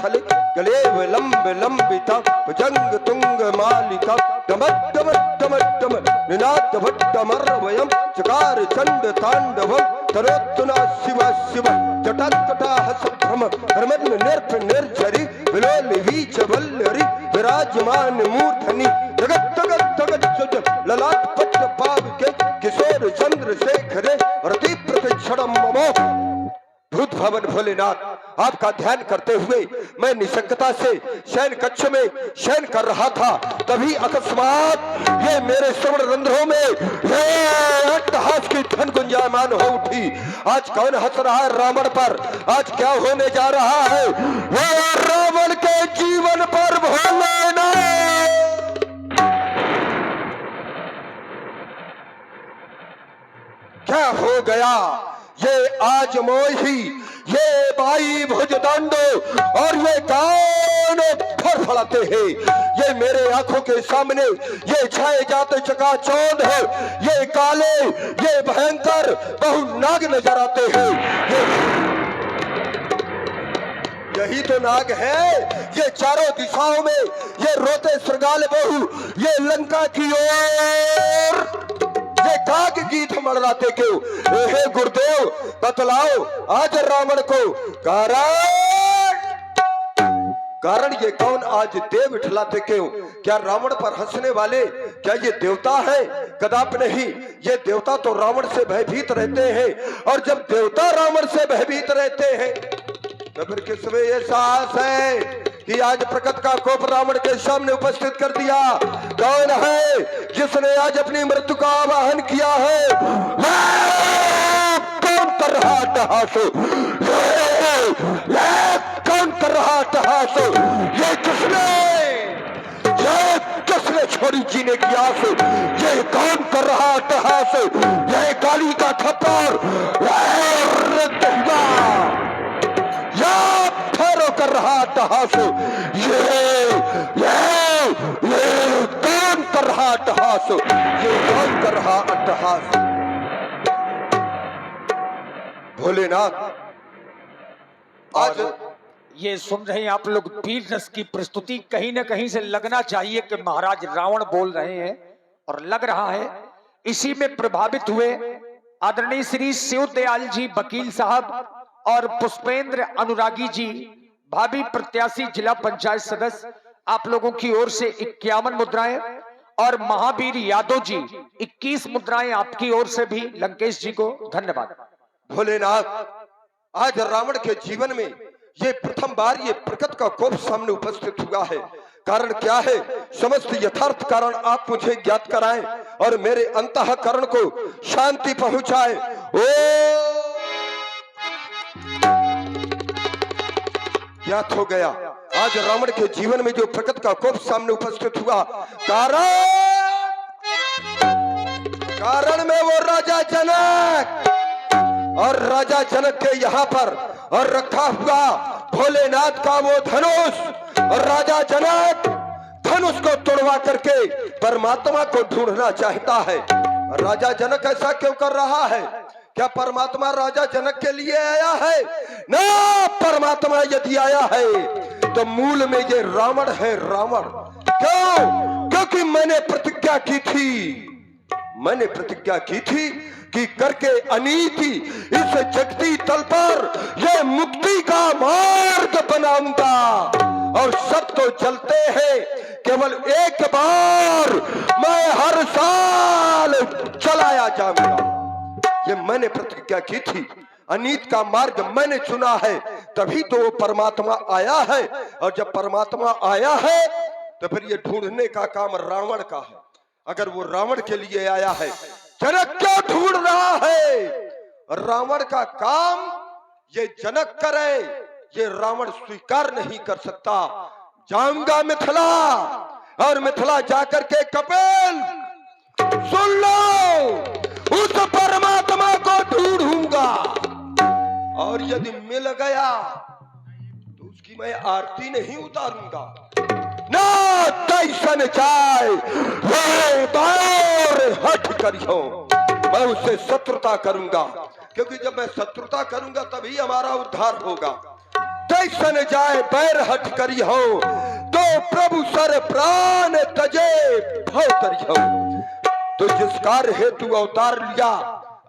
स्थले गले विलंब लंबिता भुजंग तुंग मालिका डमट डमट डमट डमट निनाद भट्टमर्वयम् चकार चंड तांडवम् तरोत्तुना शिव शिव जटात्कटा हस भ्रम भ्रमन् निर्फ निर्झरि विलोल वीच वल्लरि विराजमान मूर्धनि जगत जगत जगत सुज ललाट पत्र पाविके किशोर चंद्र शेखरे रति प्रतिक्षणम ममो भूत भवन भोलेनाथ आपका ध्यान करते हुए मैं निशंकता से शयन कक्ष में शयन कर रहा था, तभी अकस्मात ये मेरे श्रवण रंध्रों में ये अट्टहास की धन गुंजायमान हो उठी। आज कौन हंस रहा है रावण पर? आज क्या होने जा रहा है वो रावण के जीवन पर? भोलेनाथ क्या हो गया? ये आज मोही, ये बाई भुजदंडो और ये कान फड़फड़ाते हैं। ये मेरे आंखों के सामने ये छाए जाते चकाचौंध है, ये काले, ये भयंकर बहु नाग नजर आते हैं। यही तो नाग है, ये चारों दिशाओं में ये रोते श्रृंगाल बहु, ये लंका की ओर ये काग गीत मड़राते क्यों? हे गुरुदेव बतलाओ आज रावण को कारण ये कौन आज देव उठलाते क्यों? क्या रावण पर हंसने वाले क्या ये देवता है? कदापि नहीं, ये देवता तो रावण से भयभीत रहते हैं, और जब देवता रावण से भयभीत रहते हैं तो फिर किसमें ये साहस है कि आज प्रकट का कोप रावण के सामने उपस्थित कर दिया? कौन है जिसने आज अपनी मृत्यु का आवाहन किया है? कौन कर रहा अट्टहास? कौन कर रहा अट्टहास? ये किसने छोड़ी जीने की आस? ये कौन कर रहा अट्टहास? ये काली का थप्पड़ कर रहा अट्टहास? ये कौन कर रहा अट्टहास? ये कौन कर रहा अट्टहास? भोलेनाथ आज ये सुन रहे हैं आप लोग वीर रस की प्रस्तुति। कहीं ना कहीं से लगना चाहिए कि महाराज रावण बोल रहे हैं, और लग रहा है इसी में प्रभावित हुए आदरणीय श्री शिव दयाल जी वकील साहब और पुष्पेंद्र अनुरागी जी भावी प्रत्याशी जिला पंचायत सदस्य, आप लोगों की ओर से 51 मुद्राएं, और महावीर यादव जी 21 मुद्राएं आपकी ओर से भी लंकेश जी को धन्यवाद। भोलेनाथ आज रावण के जीवन में ये प्रथम बार ये प्रकट का कोप सामने उपस्थित हुआ है। कारण क्या है? समस्त यथार्थ कारण आप मुझे ज्ञात कराएं और मेरे अंतःकरण को शांति पहुंचाए। ओ ज्ञात हो गया आज रावण के जीवन में जो प्रकट का कोप सामने उपस्थित हुआ, कारण में वो राजा जनक, और राजा जनक के यहाँ पर और रखा हुआ भोलेनाथ का वो धनुष, और राजा जनक धनुष को तोड़वा करके परमात्मा को ढूंढना चाहता है। राजा जनक ऐसा क्यों कर रहा है? क्या परमात्मा राजा जनक के लिए आया है? ना, परमात्मा यदि आया है तो मूल में ये रावण है। रावण क्यों? क्योंकि मैंने प्रतिज्ञा की थी कि करके अनीति इस जगती तल पर ये मुक्ति का मार्ग बनाऊंगा, और सब तो चलते हैं, केवल एक बार मैं हर साल चलाया जाऊंगा। ये मैंने प्रतिज्ञा की थी, अनीत का मार्ग मैंने चुना है, तभी तो वो परमात्मा आया है। और जब परमात्मा आया है तो फिर ये ढूंढने का काम रावण का है। अगर वो रावण के लिए आया है, जनक क्यों ढूंढ रहा है? रावण का काम ये जनक करे, ये रावण स्वीकार नहीं कर सकता। जाऊंगा मिथिला, और मिथिला जाकर के कपिल सुन लो, उस परमात्मा को ढूंढूंगा, और यदि मिल गया तो उसकी मैं आरती नहीं उतारूंगा ना। तैसन चाय हट करियो, मैं उससे शत्रुता करूंगा, क्योंकि जब मैं शत्रुता करूंगा तभी हमारा उद्धार होगा। कैसन जाए बैर हट करी हो, तो प्रभु सर प्राण तजे भव तरी हो। तो जिस कार्य हेतु अवतार लिया,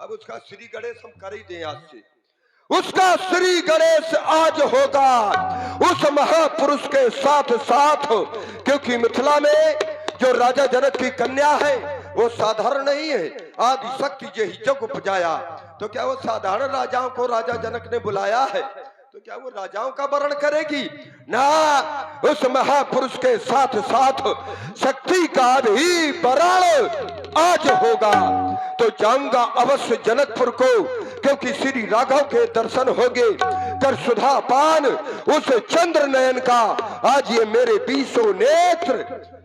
अब उसका श्री गणेश हम कर ही दें आज से। उसका श्री गणेश आज होगा उस महापुरुष के साथ साथ, क्योंकि मिथिला में जो राजा जनक की कन्या है वो साधारण नहीं है। आदि शक्ति जे जग उपजाया, तो क्या वो साधारण राजाओं को राजा जनक ने बुलाया है? तो क्या वो राजाओं का वर्ण करेगी? ना, उस महापुरुष के साथ साथ शक्ति का भी वर्ण आज होगा। तो जाऊंगा अवश्य जनकपुर को, क्योंकि श्री राघव के दर्शन होंगे, कर सुधा पान उस चंद्र नयन का आज ये मेरे 20 नेत्र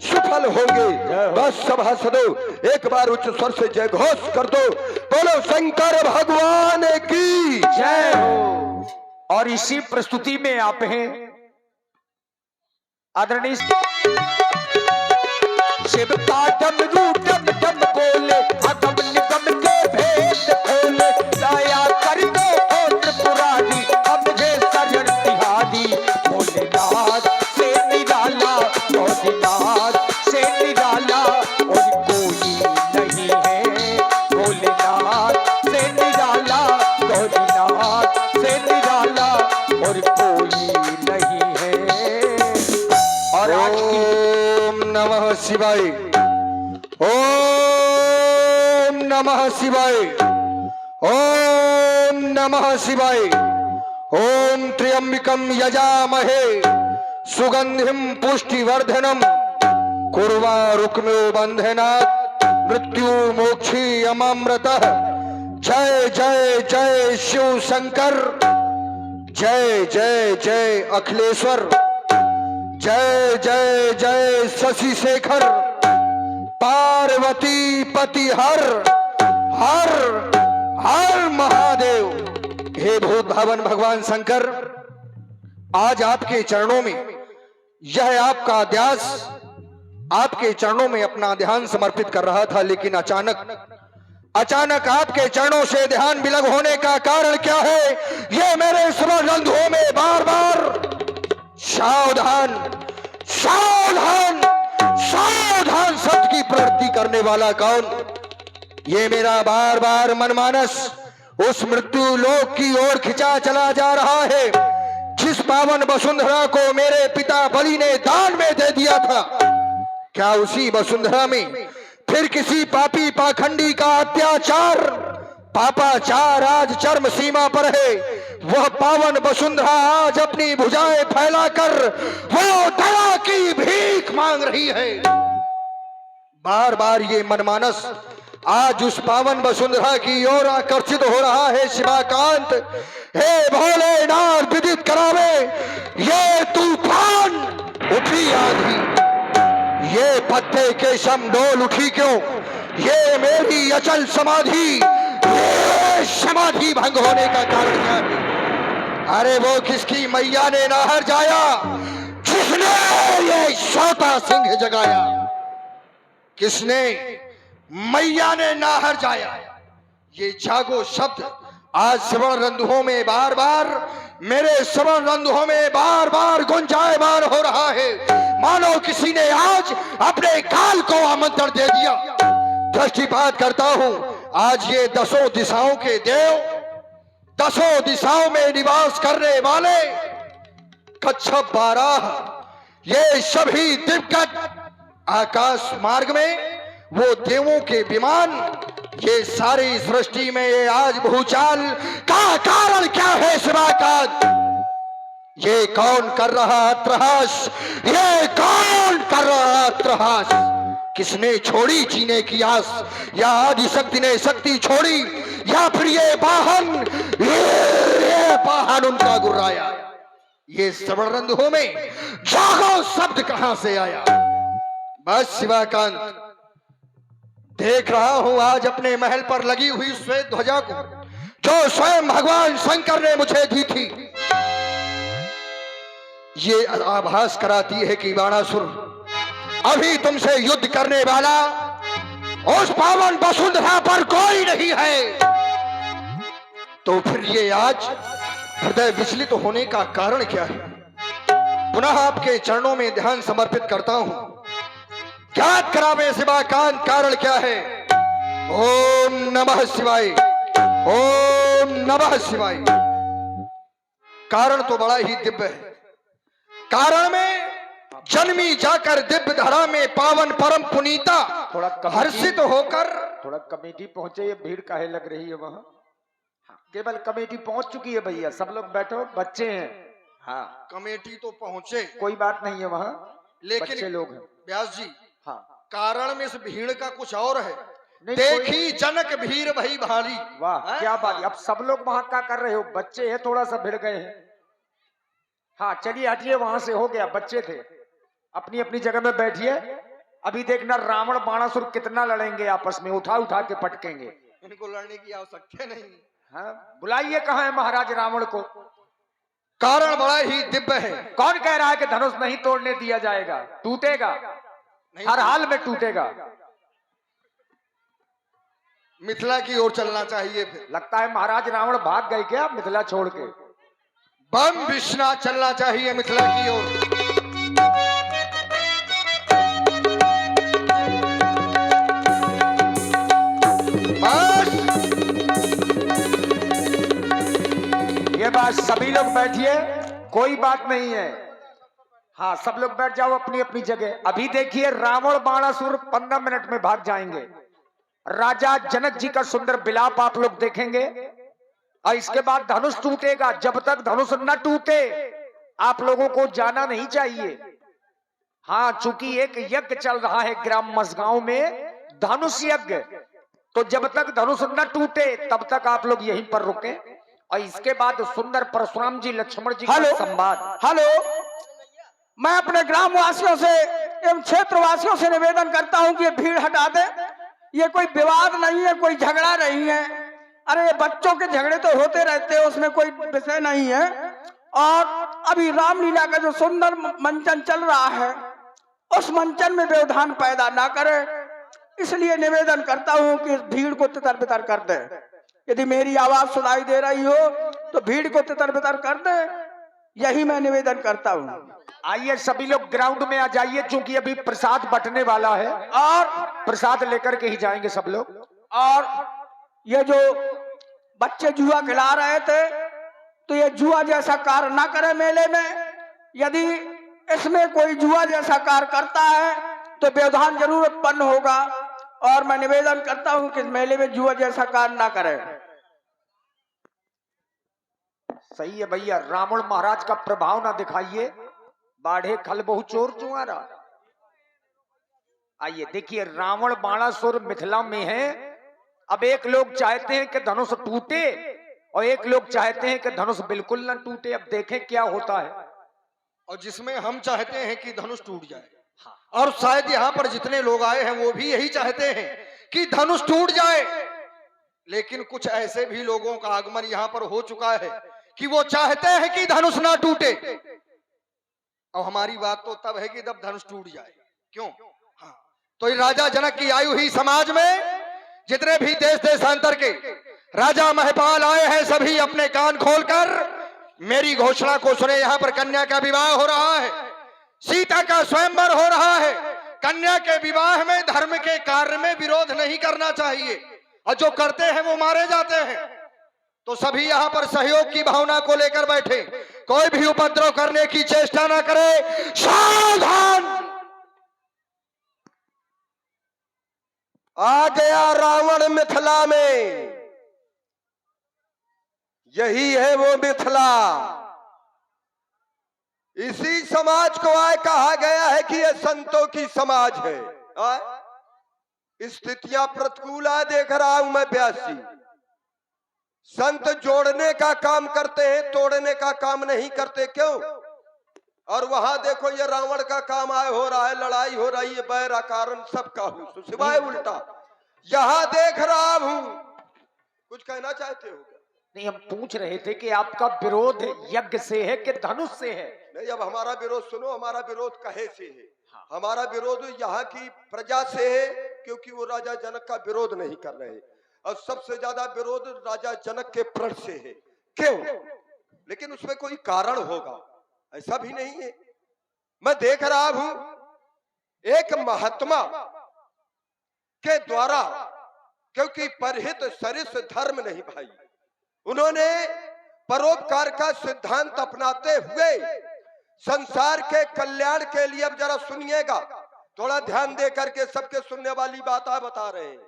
सफल होंगे। बस सभासदों एक बार उच्च स्वर से जय घोष कर दो, बोलो शंकर भगवान की जय हो। और इसी प्रस्तुति में आप हैं आदरणीय शिव का डमरू डम डम बोले, अगम निगम के भेद खोले, दया कर दो ओ त्रिपुरारी, अब मुझे शरण तिहारी। भोलेनाथ से निराला, भोलेनाथ से निराला और कोई नहीं है। भोलेनाथ से निराला, भोलेनाथ से निराला और कोई नहीं है। और आज की ओम नमः शिवाय, ओम नमः शिवाय, ओम नमः शिवाय। ओम त्र्यंबकं यजामहे सुगंधिं पुष्टिवर्धनम, कुर्वारुकमिव बंधनात् मृत्यु मोक्षी अमृतः। जय जय जय शिव शंकर, जय जय जय अखिलेश्वर, जय जय जय शशि शेखर, पार्वती पति हर हर हर महादेव। हे भूत भावन भगवान शंकर, आज आपके चरणों में यह आपका ध्यास, आपके चरणों में अपना ध्यान समर्पित कर रहा था, लेकिन अचानक आपके चरणों से ध्यान विलग होने का कारण क्या है? ये मेरे स्मरणों में बार बार सावधान सावधान सावधान शब्द की प्रवृत्ति करने वाला कौन? ये मेरा बार बार मनमानस उस मृत्यु लोक की ओर खिंचा चला जा रहा है, जिस पावन वसुंधरा को मेरे पिता बलि ने दान में दे दिया था। क्या उसी वसुंधरा में फिर किसी पापी पाखंडी का अत्याचार, पापाचार आज चरम सीमा पर है? वह पावन वसुंधरा आज अपनी भुजाएं फैलाकर वो दया की भीख मांग रही है। बार बार ये मनमानस आज उस पावन वसुंधरा की ओर आकर्षित हो रहा है। शिवाकांत, हे भोलेनाथ विदित करावे, ये तूफान उठी आंधी, ये पत्ते के शम डोल उठी क्यों? ये मेरी अचल समाधि, ये समाधि भंग होने का कारण क्या है? अरे वो किसकी मैया ने नाहर जाया, किसने ये छोटा सिंह जगाया? किसने मैया ने नाहर जाया? ये जागो शब्द आज श्रवण रंध्रों में बार बार, मेरे श्रवण रंध्रों में बार बार गुंजायमान हो रहा है, मानो किसी ने आज अपने काल को आमंत्रण दे दिया। दृष्टिपात करता हूं, आज ये 10 दिशाओं के देव, 10 दिशाओं में निवास करने वाले कच्छप 12, ये सभी दिग्गज आकाश मार्ग में वो देवों के विमान, ये सारी सृष्टि में ये आज भूचाल का कारण क्या है? शिवाकांत, ये कौन कर रहा अट्टहास? ये कौन कर रहा अट्टहास? किसने छोड़ी जीने की आस? या आदि शक्ति ने शक्ति छोड़ी, या फिर ये वाहन उनका गुर्राया? ये स्वर्णरंध्रों में जागो शब्द कहां से आया? बस शिवाकांत, देख रहा हूं आज अपने महल पर लगी हुई श्वेत ध्वजा को, जो स्वयं भगवान शंकर ने मुझे दी थी। ये आभास कराती है कि बाणासुर अभी तुमसे युद्ध करने वाला उस पावन वसुंधरा पर कोई नहीं है। तो फिर ये आज हृदय विचलित होने का कारण क्या है? पुनः आपके चरणों में ध्यान समर्पित करता हूं। ज्ञात करावे सिवा कारण क्या है? ओम नमः शिवाय, ओम नमः शिवाय। कारण तो बड़ा ही दिव्य है। कारण में जन्मी जाकर दिव्य धरा में पावन परम पुनीता हर्षित होकर। थोड़ा कमेटी पहुंचे, ये भीड़ काहे लग रही है वहां? केवल कमेटी पहुंच चुकी है भैया, सब लोग बैठो, बच्चे हैं। हाँ, कमेटी तो पहुंचे, कोई बात नहीं है वहां, लेकिन बच्चे लोग हैं। व्यास जी, हाँ, कारण में इस भीड़ का कुछ और है। नहीं, देखी जनक भीड़ भई भारी। वाह, क्या बात है। अब सब लोग वहां क्या कर रहे हो? बच्चे हैं, थोड़ा सा भिड़ गए हैं। हाँ, चलिए हटिए, वहां से हो गया, बच्चे थे। अपनी अपनी जगह में बैठिए। अभी देखना रावण बाणासुर कितना लड़ेंगे आपस में, उठा उठा के पटकेंगे। इनको लड़ने की आवश्यकता नहीं। हाँ, बुलाइए, कहाँ है महाराज रावण को? कारण बड़ा ही दिव्य है। कौन कह रहा है कि धनुष नहीं तोड़ने दिया जाएगा? टूटेगा, हर हाल में टूटेगा। मिथिला की ओर चलना चाहिए। फिर लगता है महाराज रावण भाग गए क्या मिथिला छोड़ के? बम विश्वनाथ चलना चाहिए मिथिला की ओर। ये बात, सभी लोग बैठिए, कोई बात नहीं है। हाँ, सब लोग बैठ जाओ अपनी अपनी जगह। अभी देखिए रावण बाणासुर 15 मिनट में भाग जाएंगे। राजा जनक जी का सुंदर विलाप आप लोग देखेंगे और इसके बाद धनुष टूटेगा। जब तक धनुष न टूटे आप लोगों को जाना नहीं चाहिए। हाँ, चूंकि एक यज्ञ चल रहा है ग्राम मसगांव में, धनुष यज्ञ, तो जब तक धनुष न टूटे तब तक आप लोग यहीं पर रुके। और इसके बाद सुंदर परशुराम जी लक्ष्मण जी का संवाद। हेलो, मैं अपने ग्राम वासियों से एवं क्षेत्र वासियों से निवेदन करता हूं कि ये भीड़ हटा दे। ये कोई विवाद नहीं है, कोई झगड़ा नहीं है। अरे ये बच्चों के झगड़े तो होते रहते हैं, उसमें कोई विषय नहीं है। और अभी रामलीला का जो सुंदर मंचन चल रहा है, उस मंचन में व्यवधान पैदा ना करे, इसलिए निवेदन करता हूं कि इस भीड़ को तितर बितर कर दे। यदि मेरी आवाज सुनाई दे रही हो तो भीड़ को तितर बितर कर दे, यही मैं निवेदन करता हूं। आइए सभी लोग ग्राउंड में आ जाइए, क्योंकि अभी प्रसाद बंटने वाला है और प्रसाद लेकर के ही जाएंगे सब लोग। और ये जो बच्चे जुआ खिला रहे थे, तो ये जुआ जैसा कार्य ना करे मेले में। यदि इसमें कोई जुआ जैसा कार्य करता है तो व्यवधान जरूर उत्पन्न होगा। और मैं निवेदन करता हूं कि इस मेले में जुआ जैसा कार्य ना करे। सही है भैया, रावण महाराज का प्रभाव ना दिखाइए। बाढ़े खल बहु चोर चुआरा। आइए देखिए, रावण बाणासुर मिथिला में है। अब एक लोग चाहते हैं कि धनुष टूटे और एक लोग चाहते हैं कि धनुष बिल्कुल ना टूटे। अब देखें क्या होता है। और जिसमें हम चाहते हैं कि धनुष टूट जाए, और शायद यहाँ पर जितने लोग आए हैं वो भी यही चाहते हैं कि धनुष टूट जाए। लेकिन कुछ ऐसे भी लोगों का आगमन यहाँ पर हो चुका है कि वो चाहते हैं कि धनुष ना टूटे। और हमारी बात तो तब है कि जब धनुष टूट जाए। क्यों? हाँ, तो ये राजा जनक की आयु ही समाज में जितने भी देश देशांतर के राजा महपाल आए हैं, सभी अपने कान खोलकर मेरी घोषणा को सुने। यहाँ पर कन्या का विवाह हो रहा है, सीता का स्वयंवर हो रहा है। कन्या के विवाह में धर्म के कार्य में विरोध नहीं करना चाहिए, और जो करते हैं वो मारे जाते हैं। तो सभी यहाँ पर सहयोग की भावना को लेकर बैठे, कोई भी उपद्रव करने की चेष्टा ना करे। सावधान! आ गया रावण मिथिला में। यही है वो मिथिला। इसी समाज को आए कहा गया है कि यह संतों की समाज है। स्थितियां प्रतिकूल आ देख रहा हूं मैं ब्यासी। संत जोड़ने का काम करते हैं, तोड़ने का काम नहीं करते। क्यों? और वहां देखो ये रावण का काम आए हो रहा है, लड़ाई हो रही है, बैरा कारण सबका हूं सिवाय उल्टा। यहां देख रहा हूं, कुछ कहना चाहते हो? नहीं, हम पूछ रहे थे कि आपका विरोध यज्ञ से है कि धनुष से है? नहीं, अब हमारा विरोध सुनो। हमारा विरोध कहे से है? हमारा विरोध यहाँ की प्रजा से है, क्योंकि वो राजा जनक का विरोध नहीं कर रहे। और सबसे ज्यादा विरोध राजा जनक के प्रण से है। क्यों? लेकिन उसमें कोई कारण होगा, ऐसा भी नहीं है। मैं देख रहा हूं एक महात्मा के द्वारा, क्योंकि परहित सरिस धर्म नहीं भाई, उन्होंने परोपकार का सिद्धांत अपनाते हुए संसार के कल्याण के लिए, अब जरा सुनिएगा, थोड़ा ध्यान दे करके, सबके सुनने वाली बात बता रहे हैं।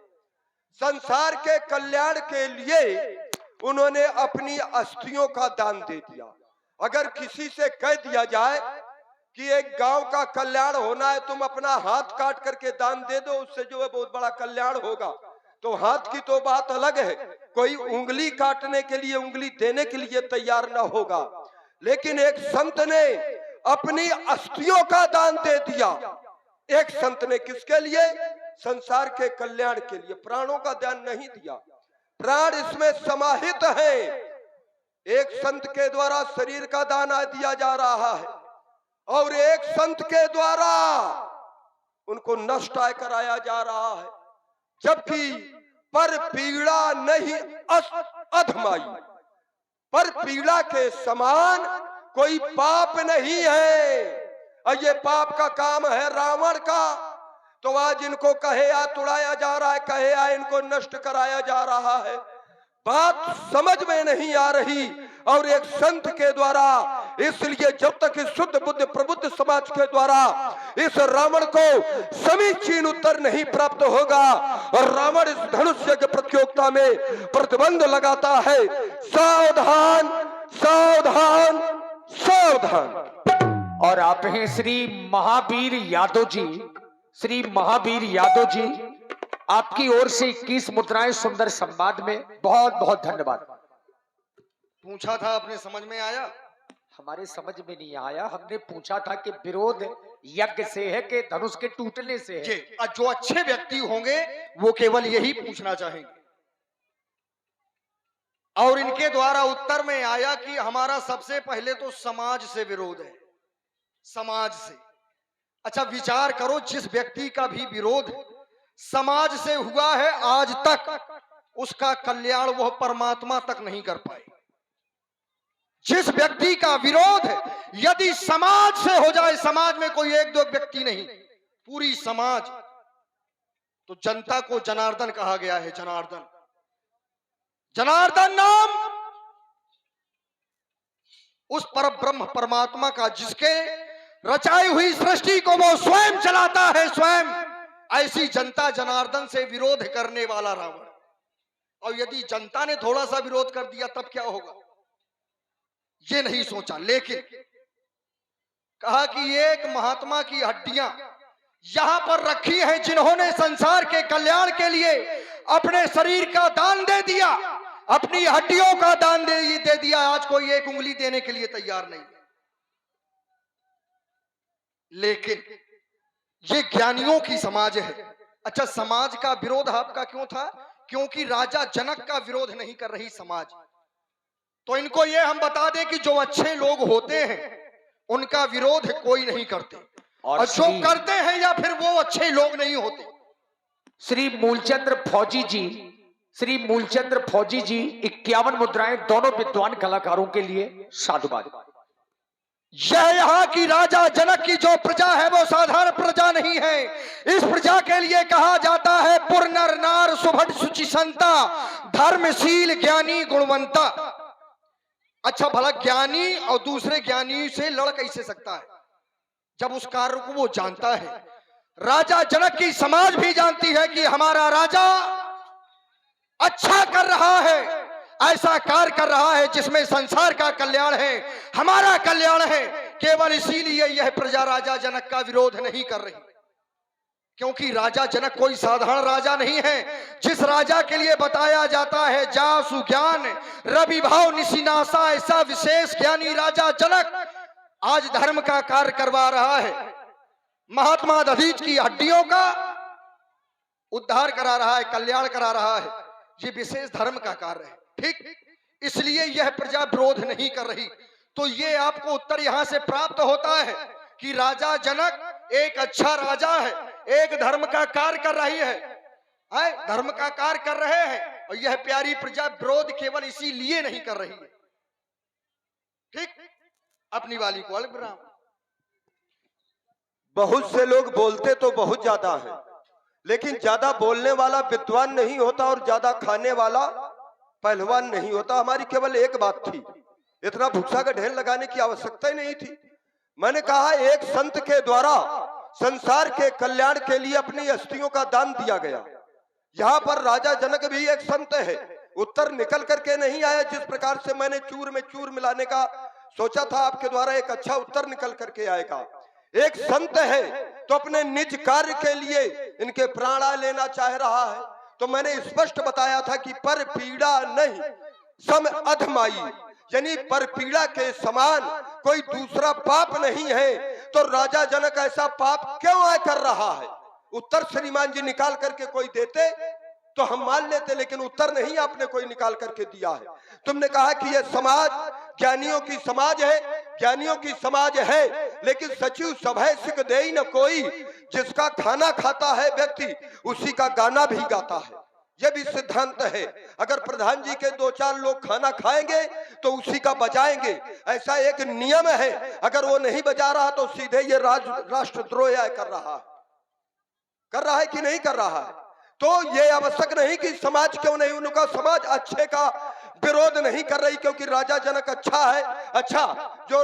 संसार के कल्याण के लिए उन्होंने अपनी अस्थियों का दान दे दिया। अगर किसी से कह दिया जाए कि एक गांव का कल्याण होना है, तुम अपना हाथ काट करके दान दे दो, उससे जो है बहुत बड़ा कल्याण होगा, तो हाथ की तो बात अलग है, कोई उंगली काटने के लिए, उंगली देने के लिए तैयार ना होगा। लेकिन एक संत ने अपनी अस्थियों का दान दे दिया। एक संत ने किसके लिए? संसार के कल्याण के लिए। प्राणों का दान नहीं दिया, प्राण इसमें समाहित है। एक संत के द्वारा शरीर का दान दिया जा रहा है और एक संत के द्वारा उनको नष्ट कराया जा रहा है, जबकि पर पीड़ा नहीं अधमाई, पर पीड़ा के समान कोई पाप नहीं है। और ये पाप का काम है रावण का, तो आज इनको कहे या तुड़ाया जा रहा है, कहे या इनको नष्ट कराया जा रहा है। बात समझ में नहीं आ रही। और एक संत के द्वारा, इसलिए जब तक इस शुद्ध बुद्ध प्रबुद्ध समाज के द्वारा इस रावण को समीचीन उत्तर नहीं प्राप्त होगा और रावण इस धनुष्य की प्रतियोगिता में प्रतिबंध लगाता है, सावधान सावधान सावधान। और आप हैं श्री महावीर यादव जी। श्री महावीर यादव जी, आपकी ओर से 21 मुद्राएं सुंदर संवाद में बहुत बहुत धन्यवाद। पूछा था, अपने समझ में आया? हमारे समझ में नहीं आया। हमने पूछा था कि विरोध यज्ञ से है कि धनुष के टूटने से है। जो अच्छे व्यक्ति होंगे वो केवल यही पूछना चाहेंगे। और इनके द्वारा उत्तर में आया कि हमारा सबसे पहले तो समाज से विरोध है, समाज से। अच्छा विचार करो, जिस व्यक्ति का भी विरोध समाज से हुआ है, आज तक उसका कल्याण वह परमात्मा तक नहीं कर पाए। जिस व्यक्ति का विरोध यदि समाज से हो जाए, समाज में कोई एक दो व्यक्ति नहीं, पूरी समाज, तो जनता को जनार्दन कहा गया है। जनार्दन, जनार्दन नाम उस परब्रह्म परमात्मा का, जिसके रचाई हुई सृष्टि को वो स्वयं चलाता है, स्वयं। ऐसी जनता जनार्दन से विरोध करने वाला रावण। और यदि जनता ने थोड़ा सा विरोध कर दिया तब क्या होगा, ये नहीं सोचा। लेकिन कहा कि एक महात्मा की हड्डियां यहां पर रखी हैं, जिन्होंने संसार के कल्याण के लिए अपने शरीर का दान दे दिया, अपनी हड्डियों का दान दे दिया। आज कोई एक उंगली देने के लिए तैयार नहीं। लेकिन ये ज्ञानियों की समाज है। अच्छा, समाज का विरोध आपका क्यों था? क्योंकि राजा जनक का विरोध नहीं कर रही समाज। तो इनको ये हम बता दें कि जो अच्छे लोग होते हैं उनका विरोध कोई नहीं करते, और जो करते हैं या फिर वो अच्छे लोग नहीं होते। श्री मूलचंद्र फौजी जी, श्री मूलचंद्र फौजी जी, 51 मुद्राएं दोनों विद्वान कलाकारों के लिए साधुवाद। यह यहाँ की राजा जनक की जो प्रजा है वो साधारण प्रजा नहीं है। इस प्रजा के लिए कहा जाता है पुर नर नार सुभट सुचि संता, धर्मशील ज्ञानी गुणवंता। अच्छा भला ज्ञानी और दूसरे ज्ञानी से लड़ कैसे सकता है जब उस कार्य को वो जानता है। राजा जनक की समाज भी जानती है कि हमारा राजा अच्छा कर रहा है, ऐसा कार्य कर रहा है जिसमें संसार का कल्याण है, हमारा कल्याण है। केवल इसीलिए यह प्रजा राजा जनक का विरोध नहीं कर रही, क्योंकि राजा जनक कोई साधारण राजा नहीं है। जिस राजा के लिए बताया जाता है जासु ज्ञान रवि भाव निशिनासा, ऐसा विशेष ज्ञानी राजा जनक आज धर्म का कार्य करवा रहा है। महात्मा दधीच की हड्डियों का उद्धार करा रहा है, कल्याण करा रहा है। ये विशेष धर्म का कार्य है, ठीक। इसलिए यह प्रजा विरोध नहीं कर रही। तो ये आपको उत्तर यहां से प्राप्त होता है कि राजा जनक एक अच्छा राजा है, एक धर्म का कार्य कर रही है, धर्म का कार्य कर रहे हैं। और यह प्यारी प्रजा विरोध केवल इसीलिए नहीं कर रही है। ठीक, अपनी वाली को अल्प विराम। बहुत से लोग बोलते तो बहुत ज्यादा है, लेकिन ज्यादा बोलने वाला विद्वान नहीं होता और ज्यादा खाने वाला पहलवान नहीं होता। हमारी केवल एक बात थी, इतना भूसा का ढेर लगाने की आवश्यकता ही नहीं थी। मैंने कहा एक संत के द्वारा संसार के कल्याण के लिए अपनी अस्थियों का दान दिया गया। यहाँ पर राजा जनक भी एक संत है, उत्तर निकल करके नहीं आया। जिस प्रकार से मैंने चूर में चूर मिलाने का सोचा था, आपके द्वारा एक अच्छा उत्तर निकल करके आएगा। एक संत है तो अपने निज कार्य के लिए इनके प्राणा लेना चाह रहा है, तो मैंने स्पष्ट बताया था कि पर पीड़ा नहीं सम अधमाई, यानी पर पीड़ा के समान कोई दूसरा पाप नहीं है। तो राजा जनक ऐसा पाप क्यों कर रहा है? उत्तर श्रीमान जी निकाल करके कोई देते तो हम मान लेते, लेकिन उत्तर नहीं आपने कोई निकाल करके दिया है। तुमने कहा कि यह समाज ज्ञानियों की समाज है, ज्ञानियों की समाज है, लेकिन सचिव सभय सिख देई न कोई, जिसका खाना खाता है व्यक्ति उसी का गाना भी गाता है। यह भी सिद्धांत है। अगर प्रधान जी के 2-4 लोग खाना खाएंगे तो उसी का बजाएंगे, ऐसा एक नियम है। अगर वो नहीं बजा रहा तो सीधे ये राष्ट्रद्रोह कर रहा है कि नहीं कर रहा है। तो ये आवश्यक नहीं कि समाज क्यों नहीं, उनका समाज अच्छे का विरोध नहीं कर रही क्योंकि राजा जनक अच्छा है। अच्छा, जो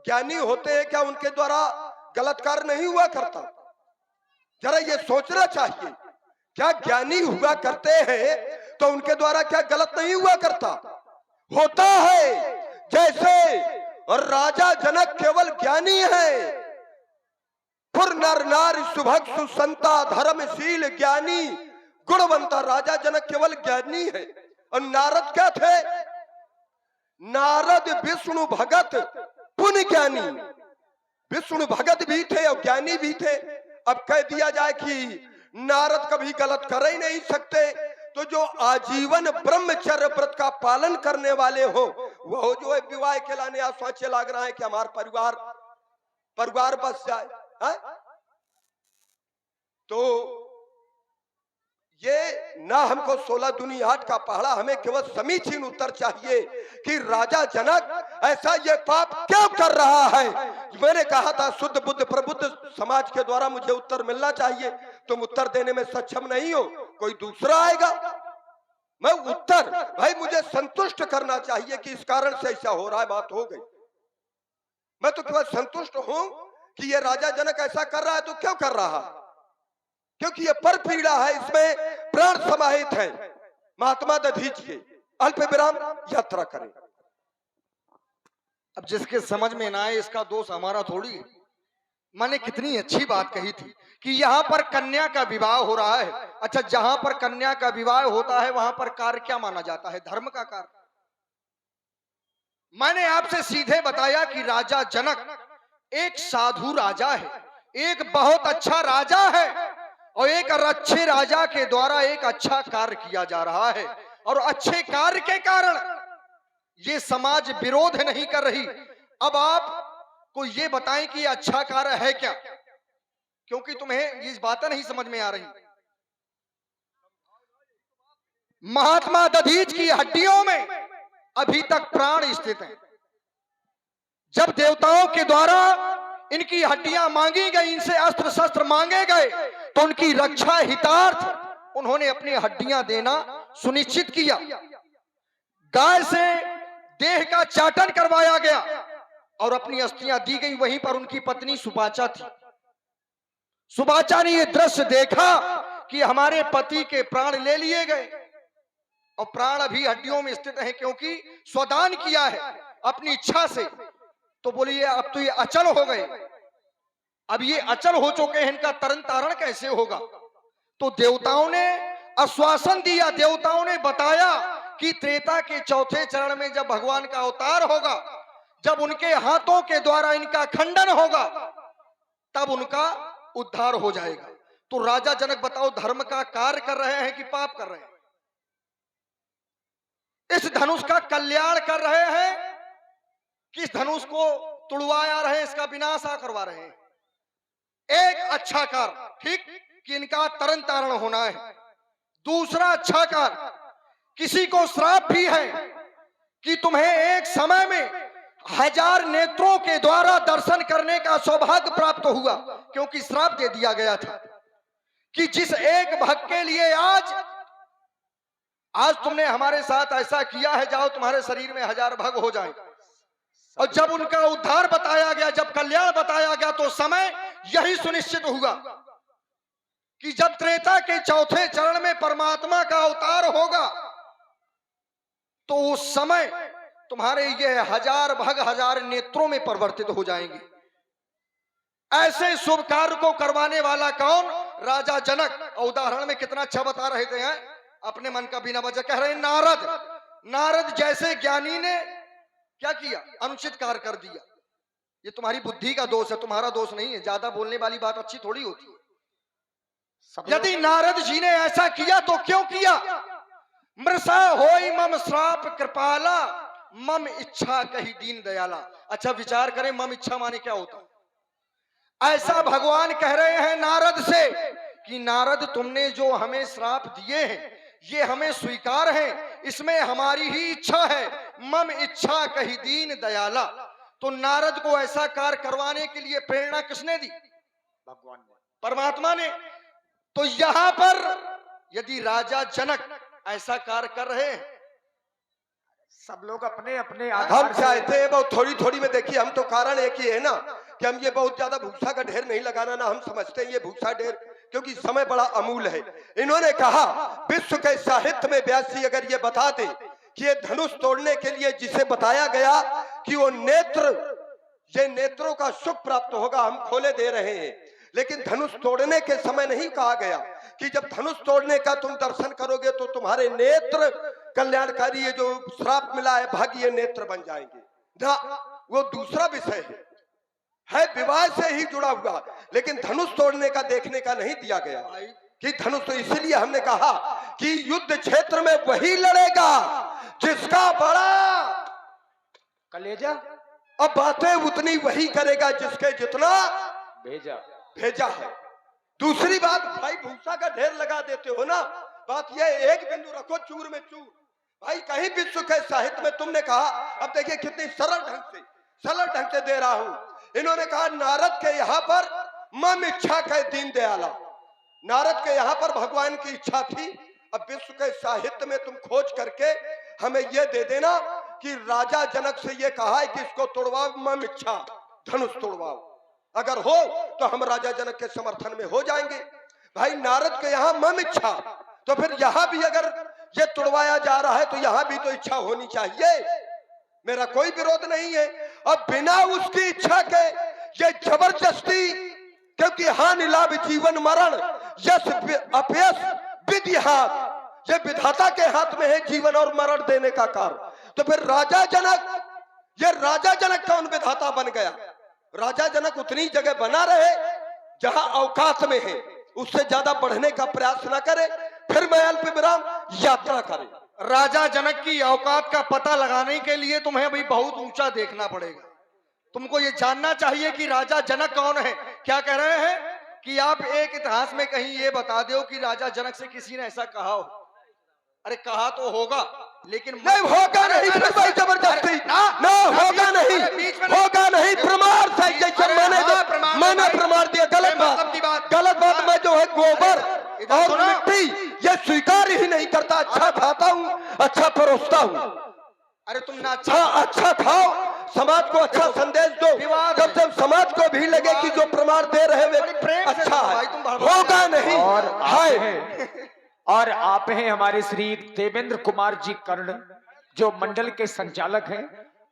ज्ञानी होते हैं क्या उनके द्वारा गलत कार्य नहीं हुआ करता? जरा ये सोचना चाहिए। क्या ज्ञानी हुआ करते हैं तो उनके द्वारा क्या गलत नहीं हुआ करता? होता है। जैसे और राजा जनक केवल ज्ञानी है, पुर नर नारी सुभग सुसंता धर्मशील ज्ञानी गुणवंता। राजा जनक केवल ज्ञानी है। और नारद क्या थे? नारद विष्णु भगत पुण्य ज्ञानी, विष्णु भगत भी थे और ज्ञानी भी थे। अब कह दिया जाए कि नारद कभी गलत कर ही नहीं सकते, तो जो आजीवन ब्रह्मचर्य व्रत का पालन करने वाले हो, वो जो है विवाह के लाने आज सोचे लग रहा है कि हमारा परिवार बस जाए है? तो ये ना हमको 16 दुनी 8 का पहाड़ा, हमें केवल समीचीन उत्तर चाहिए कि राजा जनक ऐसा ये पाप क्यों कर रहा है। मैंने कहा था शुद्ध बुद्ध प्रबुद्ध समाज के द्वारा मुझे उत्तर मिलना चाहिए। तुम उत्तर देने में सक्षम नहीं हो, कोई दूसरा आएगा। मैं उत्तर भाई मुझे संतुष्ट करना चाहिए कि इस कारण से ऐसा हो रहा है, बात हो गई। मैं तो केवल संतुष्ट हूं कि ये राजा जनक ऐसा कर रहा है तो क्यों कर रहा है, क्योंकि ये पर पीड़ा है, इसमें प्राण समाहित है। महात्मा दधीचिए, अल्प विराम यात्रा करें। अब जिसके समझ में ना आए इसका दोष हमारा थोड़ी है। मैंने कितनी अच्छी बात कही थी कि यहाँ पर कन्या का विवाह हो रहा है। अच्छा, जहां पर कन्या का विवाह होता है वहां पर कार्य क्या माना जाता है? धर्म का कार्य। मैंने आपसे सीधे बताया कि राजा जनक एक साधु राजा है, एक बहुत अच्छा राजा है, और एक अच्छे राजा के द्वारा एक अच्छा कार्य किया जा रहा है, और अच्छे कार्य के कारण ये समाज विरोध नहीं कर रही। अब आप को ये बताएं कि ये अच्छा कार्य है क्या, क्योंकि तुम्हें ये बातें नहीं समझ में आ रही। महात्मा दधीच की हड्डियों में अभी तक प्राण स्थित हैं। जब देवताओं के द्वारा इनकी हड्डियां मांगी गई, इनसे अस्त्र शस्त्र मांगे गए, तो उनकी रक्षा हितार्थ उन्होंने अपनी हड्डियां देना सुनिश्चित किया। गाय से देह का चाटन करवाया गया और अपनी अस्थियां दी गई। वहीं पर उनकी पत्नी सुपाचा थी। सुपाचा ने यह दृश्य देखा कि हमारे पति के प्राण ले लिए गए, और प्राण अभी हड्डियों में स्थित हैं क्योंकि स्वदान किया है अपनी इच्छा से। तो बोलिए अब तो ये अचल हो गए, अब ये अचल हो चुके हैं, इनका तरन तारण कैसे होगा? तो देवताओं ने आश्वासन दिया, देवताओं ने बताया कि त्रेता के चौथे चरण में जब भगवान का अवतार होगा, जब उनके हाथों के द्वारा इनका खंडन होगा, तब उनका उद्धार हो जाएगा। तो राजा जनक बताओ, धर्म का कार्य कर रहे हैं कि पाप कर रहे हैं? इस धनुष का कल्याण कर रहे हैं कि इस धनुष को तुड़वाया रहे, इसका विनाश करवा रहे हैं? एक अच्छा कार्य, ठीक, कि इनका तरन तारण होना है। दूसरा अच्छा कार्य, किसी को श्राप भी है कि तुम्हें एक समय में 1000 नेत्रों के द्वारा दर्शन करने का सौभाग्य प्राप्त हुआ, क्योंकि श्राप दे दिया गया था कि जिस एक भक्त के लिए आज तुमने हमारे साथ ऐसा किया है, जाओ तुम्हारे शरीर में 1000 भग हो जाए। और जब उनका उद्धार बताया गया, जब कल्याण बताया गया, तो समय यही सुनिश्चित हुआ कि जब त्रेता के चौथे चरण में परमात्मा का अवतार होगा, तो उस समय तुम्हारे ये 1000 भग 1000 नेत्रों में परिवर्तित हो जाएंगे। ऐसे शुभ कार्य को करवाने वाला कौन? राजा जनक। और उदाहरण में कितना अच्छा बता रहे थे, अपने मन का बिना वजह कह रहे हैं नारद जैसे ज्ञानी ने क्या किया? अनुचित कार्य कर दिया। ये तुम्हारी बुद्धि का दोष है, तुम्हारा दोष नहीं है। ज्यादा बोलने वाली बात अच्छी थोड़ी होती है। यदि नारद जी ने ऐसा किया तो क्यों किया? मृषा होई मम श्राप कृपाला, मम इच्छा कही दीन दयाला। अच्छा विचार करें, मम इच्छा माने क्या होता? ऐसा भगवान कह रहे हैं नारद से कि नारद तुमने जो हमें श्राप दिए हैं ये हमें स्वीकार है, इसमें हमारी ही इच्छा है। मम इच्छा कही दीन दयाला। तो नारद को ऐसा कार्य करवाने के लिए प्रेरणा किसने दी? भगवान ने, परमात्मा ने। तो यहां पर यदि राजा जनक ऐसा कार्य कर रहे हैं, सब लोग अपने अपने हम आधार से चाहते हैं बहुत थोड़ी थोड़ी में। देखिए हम तो कारण एक ही है ना कि हम ये बहुत ज्यादा भूसा का ढेर नहीं लगाना ना, हम समझते हैं ये भूसा ढेर, क्योंकि समय बड़ा अमूल है। इन्होंने कहा विश्व के साहित्य में व्यास जी अगर ये बता दे कि ये धनुष तोड़ने के लिए जिसे बताया गया कि वो ये नेत्रों का सुख प्राप्त होगा, हम खोले दे रहे हैं। लेकिन धनुष तोड़ने के समय नहीं कहा गया कि जब धनुष तोड़ने का तुम दर्शन करोगे तो तुम्हारे नेत्र कल्याणकारी, ये जो श्राप मिला है भाग, ये नेत्र बन जाएंगे ना, वो दूसरा विषय है विवाह से ही जुड़ा हुआ। लेकिन धनुष तोड़ने का देखने का नहीं दिया गया कि धनुष, तो इसलिए हमने कहा कि युद्ध क्षेत्र में वही लड़ेगा जिसका बड़ा कलेजा, अब बातें उतनी वही करेगा जिसके जितना भेजा है। दूसरी बात, भाई भूसा का ढेर लगा देते हो ना, बात ये एक बिंदु रखो, चूर में चूर। भाई कहीं विश्व के साहित्य में तुमने कहा, अब देखिए कितनी सरल ढंग से दे रहा हूं। इन्होंने कहा नारद के यहाँ पर मम इच्छा कह दीन दयाला, नारद के यहाँ पर भगवान की इच्छा थी। अब विश्व के साहित्य में तुम खोज करके हमें यह दे देना कि राजा जनक से ये कहा है कि इसको तोड़वाओ, मम इच्छा धनुष तोड़वाओ। अगर हो तो हम राजा जनक के समर्थन में हो जाएंगे। भाई नारद के यहाँ मम इच्छा, तो फिर यहाँ भी अगर ये तोड़वाया जा रहा है तो यहाँ भी तो इच्छा होनी चाहिए। मेरा कोई विरोध नहीं है। अब बिना उसकी इच्छा के ये जबरदस्ती, क्योंकि हानि लाभ जीवन मरण यश अपयश विधि हाथ, ये विधाता के हाथ में है जीवन और मरण देने का कार्य। तो फिर राजा जनक कौन विधाता बन गया? राजा जनक उतनी जगह बना रहे जहां औकात में है, उससे ज्यादा बढ़ने का प्रयास न करे, फिर मैं अल्प विराम यात्रा करे। राजा जनक की औकात का पता लगाने के लिए तुम्हें अभी बहुत ऊंचा देखना पड़ेगा। तुमको ये जानना चाहिए कि राजा जनक कौन है। क्या कह रहे हैं कि आप एक इतिहास में कहीं ये बता दो कि राजा जनक से किसी ने ऐसा कहा हो। अरे कहा तो होगा, लेकिन नहीं होगा नहीं, फिर भाई जबरदस्ती ना होगा नहीं, होगा नहीं। प्रमाण से जैसे मैंने प्रमाण दिया, गलत बात मैं जो है गोबर और मिट्टी ये स्वीकार ही नहीं करता। अच्छा खाता हूँ, अच्छा परोसता हूँ। अरे तुम ना अच्छा खाओ, समाज को अच्छा संदेश दो, जब समाज को भी लगे कि जो प्रमाण दे रहे वे अच्छा है। होगा नहीं और आप हैं हमारे श्री देवेंद्र कुमार जी कर्ण, जो मंडल के संचालक हैं।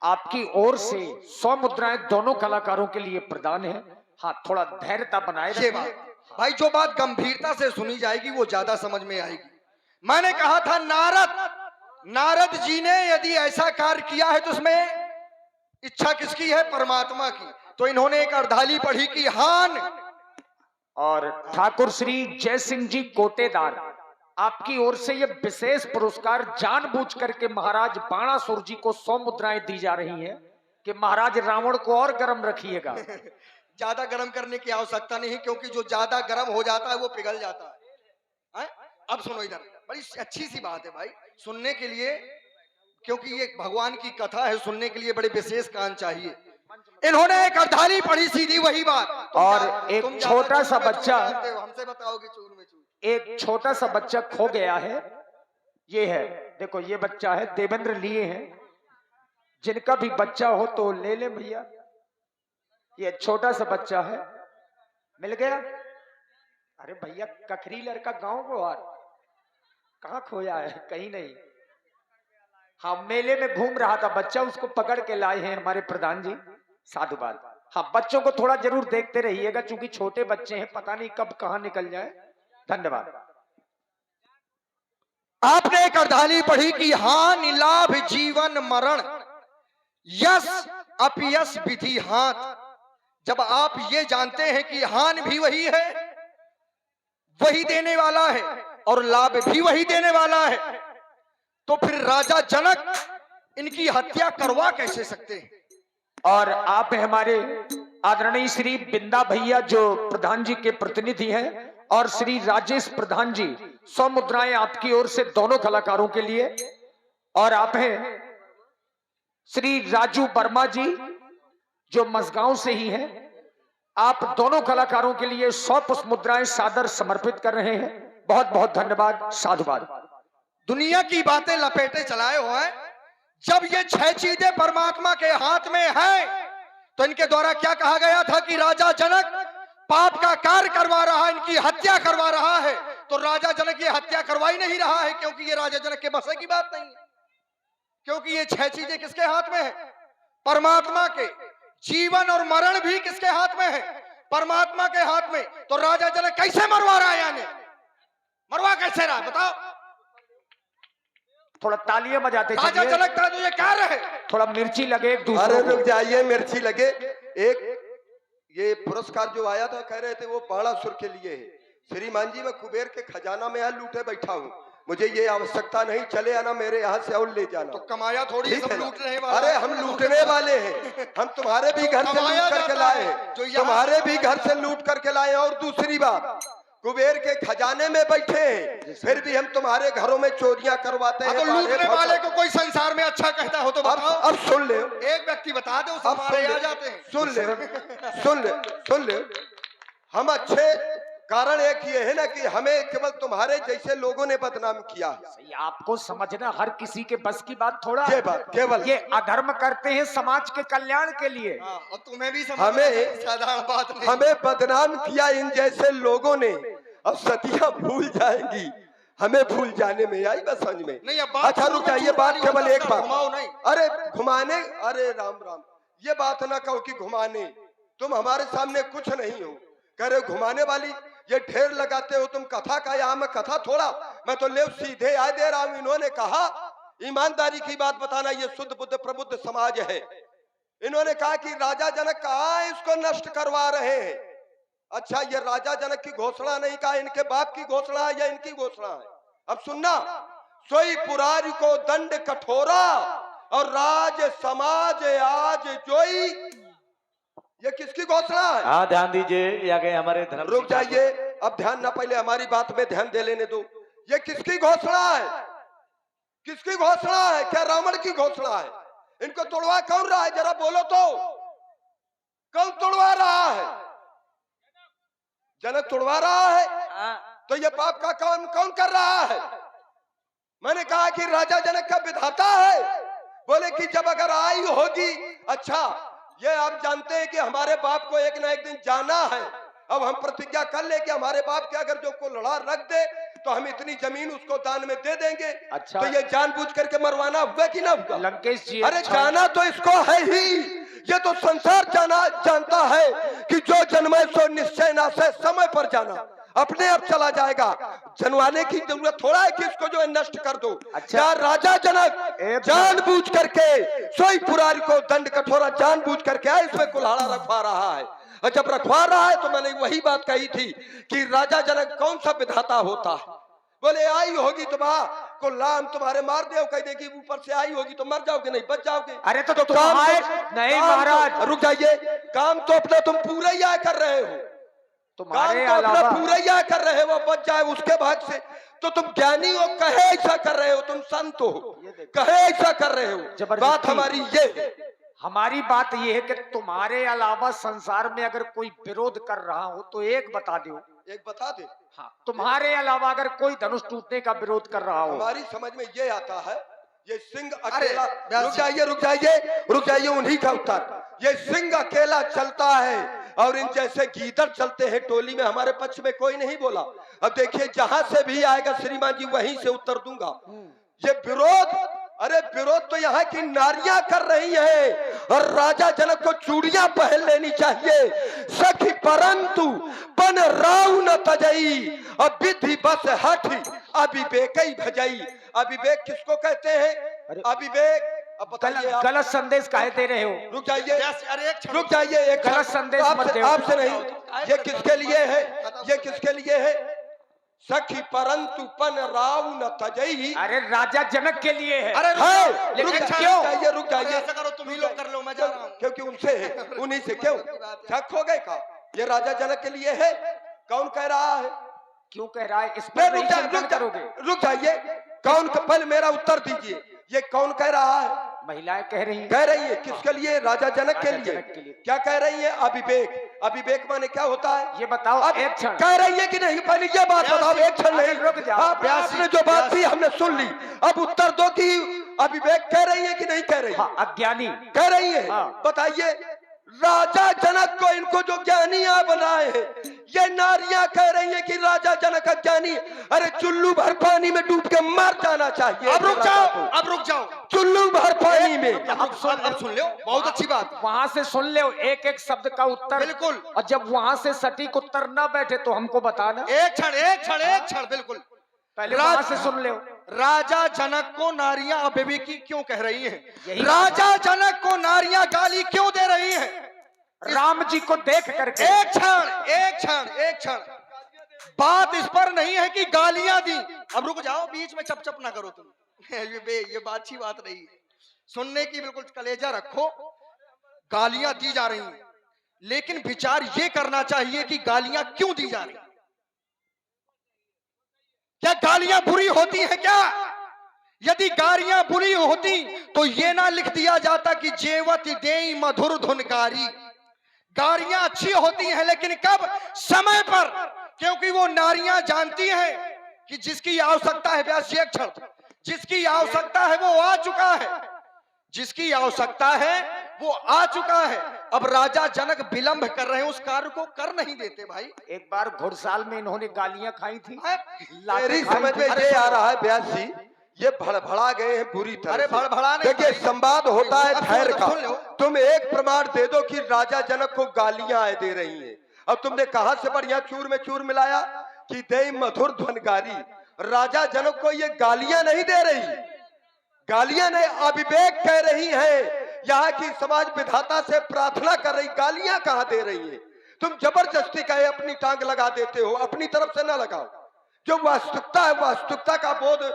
आपकी ओर से 100 मुद्राएं दोनों कलाकारों के लिए प्रदान है। हाँ, थोड़ा धैर्यता बनाए रखें। भाई जो बात गंभीरता से सुनी जाएगी वो ज्यादा समझ में आएगी। मैंने कहा था नारद जी ने यदि ऐसा कार्य किया है तो उसमें इच्छा किसकी है? परमात्मा की। तो इन्होंने एक अर्धाली पढ़ी कि हान। और ठाकुर श्री जय सिंह जी कोटेदार, आपकी ओर से यह विशेष पुरस्कार जानबूझ करके महाराज बाणासुर जी को 100 मुद्राएं दी जा रही हैं कि महाराज रावण को और गर्म रखिएगा। ज्यादा गर्म करने की आवश्यकता नहीं, क्योंकि जो ज्यादा गर्म हो जाता है वो पिघल जाता है। अब सुनो इधर, बड़ी अच्छी सी बात है भाई सुनने के लिए। क्योंकि ये भगवान की कथा है, सुनने के लिए बड़े विशेष कान चाहिए। इन्होंने एक अर्धाली पढ़ी, सीधी वही बात। और एक तुम छोटा सा चूर में चूर बच्चा, जानते हो, हमसे बताओगे चूर में चूर। एक छोटा सा बच्चा खो गया है। ये है, देखो ये बच्चा है, देवेंद्र लिए हैं। जिनका भी बच्चा हो तो ले ले भैया। ये छोटा सा बच्चा है, मिल गया। अरे भैया कखरी लड़का गांव गोहार, कहाँ खोया है? कहीं नहीं। हाँ, मेले में घूम रहा था बच्चा, उसको पकड़ के लाए हैं हमारे प्रधान जी। साधुवाद। हाँ, बच्चों को थोड़ा जरूर देखते रहिएगा, क्योंकि छोटे बच्चे हैं, पता नहीं कब कहाँ निकल जाए। धन्यवाद। आपने एक अर्धाली पढ़ी कि हानि लाभ जीवन मरण यश अपयश विधि हाथ। जब आप ये जानते हैं कि हानि भी वही है, वही देने वाला है, और लाभ भी वही देने वाला है, तो फिर राजा जनक इनकी हत्या करवा कैसे सकते हैं? और आप हमारे आदरणीय श्री बिंदा भैया जो प्रधान जी के प्रतिनिधि हैं, और श्री राजेश प्रधान जी, 100 मुद्राएं आपकी ओर से दोनों कलाकारों के लिए। और आप हैं श्री राजू वर्मा जी जो मसगांव से ही हैं, आप दोनों कलाकारों के लिए 100 पुष्प मुद्राएं सादर समर्पित कर रहे हैं। बहुत बहुत धन्यवाद, साधुवाद। दुनिया की बातें लपेटे चलाए हुए हैं। जब ये 6 चीजें परमात्मा के हाथ में हैं, तो इनके द्वारा क्या कहा गया था कि राजा जनक पाप का कार्य करवा रहा है, इनकी हत्या करवा रहा है। तो राजा जनक ये हत्या करवा ही नहीं रहा है, क्योंकि ये राजा जनक के बसे की बात नहीं है, क्योंकि ये 6 चीजें किसके हाथ में है? परमात्मा के। जीवन और मरण भी किसके हाथ में है? परमात्मा के हाथ में। तो राजा जनक कैसे मरवा रहा है? यानी मरवा कैसे रहा, बताओ? थोड़ा तालियां बजाते राजा चलिए। जनक का तो ये कार्य है। थोड़ा मिर्ची लगे एक अरे दूसरे रुक को। जाइए, मिर्ची लगे। एक ये पुरस्कार जो आया था, कह रहे थे वो बाणासुर के लिए है। श्रीमान जी, मैं कुबेर के खजाना में यहाँ लूटे बैठा हूँ, मुझे ये आवश्यकता नहीं, चले आना मेरे यहाँ से और ले जाना। तो कमाया थोड़ी ठीक सब है ना? लूटने वाला। अरे हम लूटने वाले हैं, हम तुम्हारे भी घर से कमाया लूट करके जाता लाए है, हैं, जो यहाँ तुम्हारे भी घर से लूट करके लाए हैं। और दूसरी बात, कुबेर के खजाने में बैठे हैं, फिर भी हम तुम्हारे घरों में चोरियां करवाते हैं। तो लूटने वाले को कोई संसार में अच्छा कहता हो तो बताओ। अब सुन ले, एक व्यक्ति बता दे, उस अब हमारे सुन आ ले, जाते हैं। सुन ले, सुन ले, सुन ले। हम अच्छे कारण एक ये है ना कि हमें केवल तुम्हारे जैसे लोगों ने बदनाम किया। सही, आपको समझना हर किसी के बस की बात थोड़ा ये बात केवल ये अधर्म करते हैं समाज के कल्याण के लिए। हाँ, और तुम्हें भी हमें साधारण बात नहीं। हमें बदनाम किया इन जैसे लोगों ने। अब सदियां भूल जाएंगी, हमें भूल जाने में आई बस समझ में। नहीं, अब बात अच्छा शुरू रुक में जाइए, बात चूर केवल वाली एक होता है, बात। घुमाओ नहीं। अरे घुमाने, अरे राम राम, ये बात ना कहो कि घुमाने। तुम हमारे सामने कुछ नहीं हो, कह रहे घुमाने वाली, ये ढेर लगाते हो तुम कथा का। यहाँ में कथा थोड़ा, मैं तो ले सीधे आ दे रहा हूँ। इन्होंने कहा ईमानदारी की बात बताना, ये शुद्ध बुद्ध प्रबुद्ध समाज है। इन्होंने कहा कि राजा जनक कहा इसको नष्ट करवा रहे हैं। अच्छा, ये राजा जनक की घोषणा नहीं कहा, इनके बाप की घोषणा है या इनकी घोषणा है? अब सुनना, सोई पुरारी को दंड कठोरा और राज समाज आज जोई, ये किसकी घोषणा है? हाँ, ध्यान दीजिए, ये आ गए हमारे धर्म। रुक जाइए, अब ध्यान ना, पहले हमारी बात में ध्यान दे लेने दो। ये किसकी घोषणा है? किसकी घोषणा है? क्या रावण की घोषणा है? इनको तोड़वा कौन रहा है? जरा बोलो तो, कौन तोड़वा रहा है? जनक तोड़वा रहा है। तो ये पाप का काम कौन कर रहा है? मैंने कहा कि राजा जनक का विधाता है। बोले कि जब अगर आई होगी। अच्छा, ये आप जानते हैं कि हमारे बाप को एक ना एक दिन जाना है। अब हम प्रतिज्ञा कर ले कि हमारे बाप के अगर जो को लड़ा रख दे तो हम इतनी जमीन उसको दान में दे देंगे। अच्छा। तो ये जानबूझ करके मरवाना हुआ कि ना हुआ? लंकेश जी, अरे अच्छा। जाना तो इसको है ही, ये तो संसार जानता है कि जो जन्मे सो निश्चय ना से समय पर जाना, अपने आप चला जाएगा। जनवाने की जरूरत थोड़ा है कि इसको जो है नष्ट कर दो। अच्छा। क्या राजा जनक जानबूझ करके सोई पुरारी को दंड कठोरा जानबूझ करके इसमें कुल्हाड़ा रखवा रहा है? और जब रखवा रहा है तो मैंने वही बात कही थी कि राजा जनक कौन सा विधाता होता है? बोले आई होगी तो को लाम तुम्हारे मार दे, कह देगी ऊपर से आई होगी तो मर जाओगे, नहीं बच जाओगे। अरे तो काम तुम्हारे तो- नहीं काम महाराज। तो- रुक जाइए, काम तो अपना तुम पूरा ही आया कर रहे हो। तुम्हारे काम तो अपना अलावा पूरा या कर रहे हो, बच जाए उसके भाग से। तो तुम ज्ञानी हो, कहे ऐसा कर रहे हो, तुम संत हो, कहे ऐसा कर रहे हो। जबरदस्ती। बात हमारी ये है। हमारी बात ये है कि तुम्हारे अलावा संसार में अगर कोई विरोध कर रहा हो तो एक बता दो। एक बता दे, हाँ, तुम्हारे अलावा अगर कोई धनुष टूटने का विरोध कर रहा हो। हमारी समझ में ये आता है, ये सिंह अकेला, रुक जाइए रुक जाइए रुक जाइए, उन्हीं का उत्तर। ये सिंह अकेला चलता है और इन जैसे गीदड़ चलते हैं टोली में, हमारे पक्ष में कोई नहीं बोला। अब देखिए जहां से भी आएगा श्रीमान जी वहीं से उत्तर दूंगा। ये विरोध, अरे विरोध तो यहाँ की नारियां कर रही हैं और राजा जनक को चूड़ियां पहन लेनी चाहिए। सखी परंतु पन राव न तजई, अब विधि बस हठी अविवेक ही भजई। अविवेक किसको कहते हैं? अविवेक, अब बताइए आप। गलत संदेश काहे दे रहे हो? रुक जाइए, रुक जाइए, एक गलत संदेश मत दो। आपसे नहीं, ये किसके लिए है? ये किसके लिए है? सखी परंतु पन राव न तजई। अरे राजा जनक के लिए है। अरे है, रुक लेकिन जाइए, क्यों? रुक जाइए, रुक जाइए। ऐसा करो, तुम ही लोग कर लो, मैं जा रहा हूं। क्योंकि उनसे है, उन्हीं से। क्यों शक हो गए का? ये राजा जनक के लिए है। कौन कह रहा है? क्यों कह रहा है? इस नहीं, पर नहीं चिंतन करोगे? रुक जाइए, कौन? पहले मेरा उत्तर दीजिए, ये कौन कह रहा है? महिलाएं कह रही हैं। कह रही है किसके लिए? राजा जनक के राजा लिए। जनक के लिए। क्या कह रही है? अविवेक। अविवेक माने क्या होता है? ये बताओ अब एक क्षण। कह रही है कि नहीं? पहले ये बात बताओ, एक क्षण नहीं। रुक जाओ। आपने जो बात थी हमने सुन ली, अब उत्तर दो कि अविवेक कह रही है कि नहीं कह रही? हाँ, अज्ञानी कह रही है। हाँ। बताइए, राजा जनक को इनको जो ज्ञानियां बनाए हैं, ये नारियां कह रही है कि राजा जनक अज्ञानी। अरे चुल्लू भर पानी में डूब के मर जाना चाहिए। अब रुक जाओ, अब रुक जाओ, चुल्लू भर पानी में। अब सुन लो, बहुत अच्छी बात। वहां से सुन ले एक एक शब्द का उत्तर। बिल्कुल। और जब वहां से सटीक उत्तर ना बैठे तो हमको बताना। एक क्षण, एक क्षण, एक क्षण, बिल्कुल। पहले वहां से सुन ले। राजा जनक को नारियां अविवेकी क्यों कह रही हैं? यही राजा जनक को नारियां गाली क्यों दे रही हैं? राम जी को देख करके। एक क्षण, एक क्षण, एक क्षण। बात इस पर नहीं है कि गालियां दी। अब रुक जाओ, बीच में चप चप ना करो तुम। ये बात अच्छी बात नहीं है। सुनने की बिल्कुल कलेजा रखो। गालियां दी जा रही हैं, लेकिन विचार ये करना चाहिए कि गालियां क्यों दी जा रही। क्या गालियां बुरी होती हैं क्या? यदि गालियां बुरी होती तो ये ना लिख दिया जाता कि जेवत देई मधुर धुनकारी। गालियां अच्छी होती हैं, लेकिन कब? समय पर। क्योंकि वो नारियां जानती हैं कि जिसकी आवश्यकता है, व्यास एक क्षण, जिसकी आवश्यकता है वो आ चुका है, जिसकी आवश्यकता है वो आ चुका है। अब राजा जनक विलंब कर रहे हैं, उस कार्य को कर नहीं देते भाई। एक बार घुड़साल में इन्होंने गालियां खाई थी। मेरी समझ में ये आ रहा है व्यास जी, ये भड़बड़ा गए हैं बुरी तरह। अरे भड़बड़ा नहीं। देखिए, संवाद होता है ठहर का। सुन लो। तुम एक प्रमाण दे दो कि राजा जनक को गालियां दे रही हैं। अब तुमने कहा से बढ़िया चूर में चूर मिलाया कि दे मधुर ध्वनकारी। राजा जनक को ये गालियां नहीं दे रही, गालियां नहीं, अविवेक कह रही है। यहाँ की समाज विधाता से प्रार्थना कर रही, गालियां कहाँ दे रही है? तुम जबरदस्ती कहे अपनी टांग लगा देते हो, अपनी तरफ से ना लगाओ। जो वास्तविकता है, वास्तविकता का बोध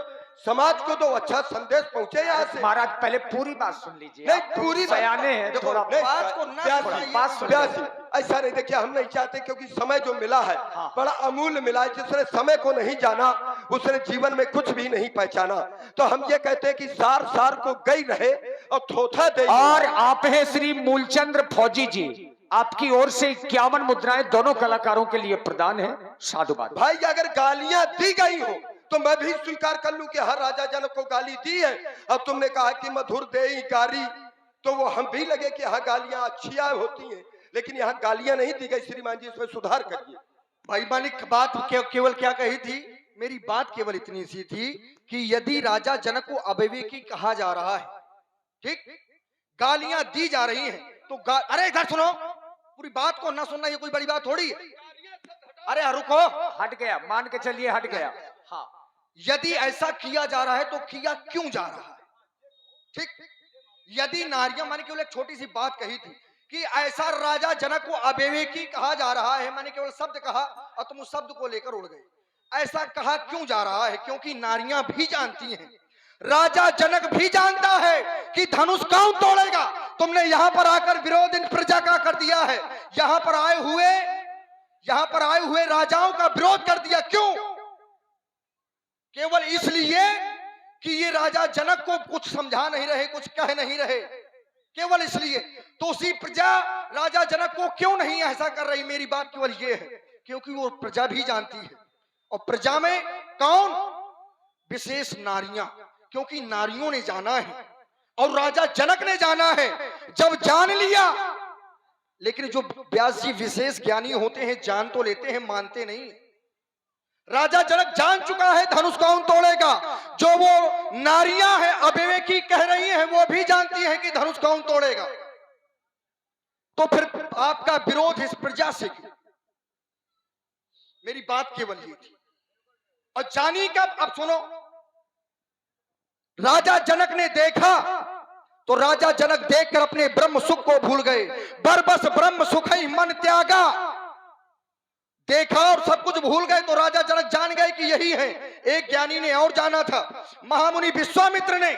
समाज को तो अच्छा संदेश पहुंचे यहाँ से। महाराज पहले पूरी बात सुन लीजिए। नहीं, पूरी बयाने हैं, देखो, थोड़ा नहीं, बात को ना व्यास सुनाइए। जी, बात सुन व्यास जी, ऐसा नहीं। देखिए, हम नहीं चाहते, क्योंकि समय जो मिला है बड़ा अमूल्य मिला है। जिसने समय को नहीं जाना उसने जीवन में कुछ भी नहीं पहचाना। तो हम ये कहते हैं कि सार सार को गई रहे और थोथा दे। और आप हैं श्री मूलचंद्र फौजी जी, आपकी ओर से 51 मुद्राएं दोनों कलाकारों के लिए प्रदान है। साधुवाद। भाई, अगर गालियां दी गई हो तो मैं भी स्वीकार कर लूं कि हर राजा जनक को गाली दी है। अब तुमने कहा कि मधुर देई गारी, तो वो हम भी लगे कि हाँ गालियां अच्छियां होती हैं, लेकिन यहाँ गालियां नहीं दी गई। श्रीमान जी, इसमें सुधार करिए। भाई मानिक, बात केवल क्या कही थी? मेरी बात केवल इतनी सी थी कि यदि राजा जनक को अविवेकी कहा जा रहा है, ठीक, गालियां दी जा रही हैं, तो अरे इधर सुनो, पूरी बात को ना सुनना ये कोई बड़ी बात थोड़ी है। अरे रुको, हट गया, मान के चलिए हट गया। हाँ, यदि ऐसा किया जा रहा है तो किया क्यों जा रहा है? ठीक, यदि नारियां, मैंने केवल एक छोटी सी बात कही थी कि ऐसा राजा जनक को अविवेकी कहा जा रहा है, मैंने केवल शब्द कहा और तुम उस शब्द को लेकर उड़ गए। ऐसा कहा क्यों जा रहा है? क्योंकि नारियां भी जानती हैं, राजा जनक भी जानता है कि धनुष कौन तोड़ेगा। तुमने यहां पर आकर विरोध इन प्रजा का कर दिया है। यहां पर आए हुए यहां पर आए हुए राजाओं का विरोध कर दिया। क्यों? केवल इसलिए कि ये राजा जनक को कुछ समझा नहीं रहे, कुछ कह नहीं रहे, केवल इसलिए। तो उसी प्रजा राजा जनक को क्यों नहीं ऐसा कर रही? मेरी बात केवल ये है, क्योंकि वो प्रजा भी जानती है। और प्रजा में कौन? विशेष नारियां, क्योंकि नारियों ने जाना है और राजा जनक ने जाना है। जब जान लिया, लेकिन जो व्यास जी विशेष ज्ञानी होते हैं जान तो लेते हैं, मानते नहीं। राजा जनक जान चुका है धनुष कौन तोड़ेगा। जो वो नारियां हैं अविवेकी कह रही हैं, वो भी जानती हैं कि धनुष कौन तोड़ेगा। तो फिर आपका विरोध इस प्रजा से क्यों? मेरी बात केवल ये थी। और जानी कब? अब सुनो, राजा जनक ने देखा तो राजा जनक देखकर अपने ब्रह्म सुख को भूल गए। बरबस ब्रह्म सुख ही मन त्यागा। देखा और सब कुछ भूल गए तो राजा जनक जान गए कि यही है। एक ज्ञानी ने और जाना था, महामुनि विश्वामित्र ने।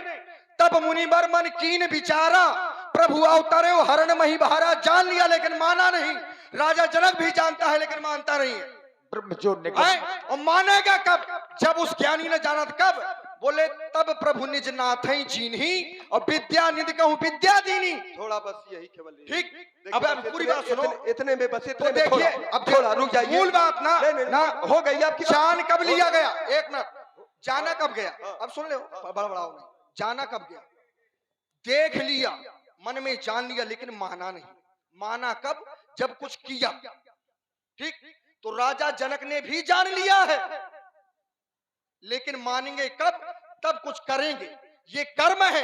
तब मुनिवर मन कीन विचारा, प्रभु अवतरे हरण मही बहारा। जान लिया लेकिन माना नहीं। राजा जनक भी जानता है लेकिन मानता नहीं है। ब्रह्म जो निगम और मानेगा कब? जब उस ज्ञानी ने जाना था। कब? बोले तब प्रभु निज नाथ चीन्ही और विद्या निधि कहूं विद्या दीनी। थोड़ा बस यही केवल ठीक। अब पूरी बात सुनो। इतने में बस तो देखिए, अब थोड़ा रुक जाइए। मूल बात ना ना हो गई आपकी। जान कब लिया गया? एक मिनट। जाना कब गया? अब सुन ले, बड़बड़ाओ नहीं। जाना कब गया? देख लिया, मन में जान लिया, लेकिन माना नहीं। माना कब? जब कुछ किया। ठीक। तो राजा जनक ने भी जान लिया है, लेकिन मानेंगे कब? तब कुछ करेंगे। ये कर्म है।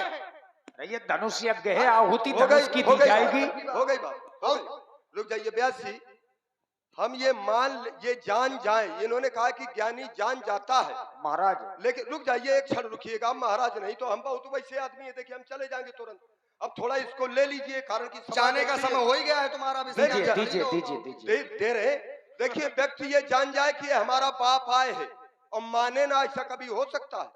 ये धनुष यज्ञ है, आहुति धनुष की दी जाएगी। हो गई बात। रुक जाइए व्यास जी, हम ये जान जाए। इन्होंने कहा कि ज्ञानी जान जाता है महाराज। लेकिन रुक जाइए, एक क्षण रुकिएगा महाराज। नहीं तो हम बहुत वैसे आदमी है, देखिए हम चले जाएंगे तुरंत। अब थोड़ा इसको ले लीजिए, कारण की जाने का समय हो ही गया है तुम्हारा। दीजिए दे रहे। देखिए, व्यक्ति ये जान जाए कि हमारा बाप आए है और माने ना, ऐसा कभी हो सकता है?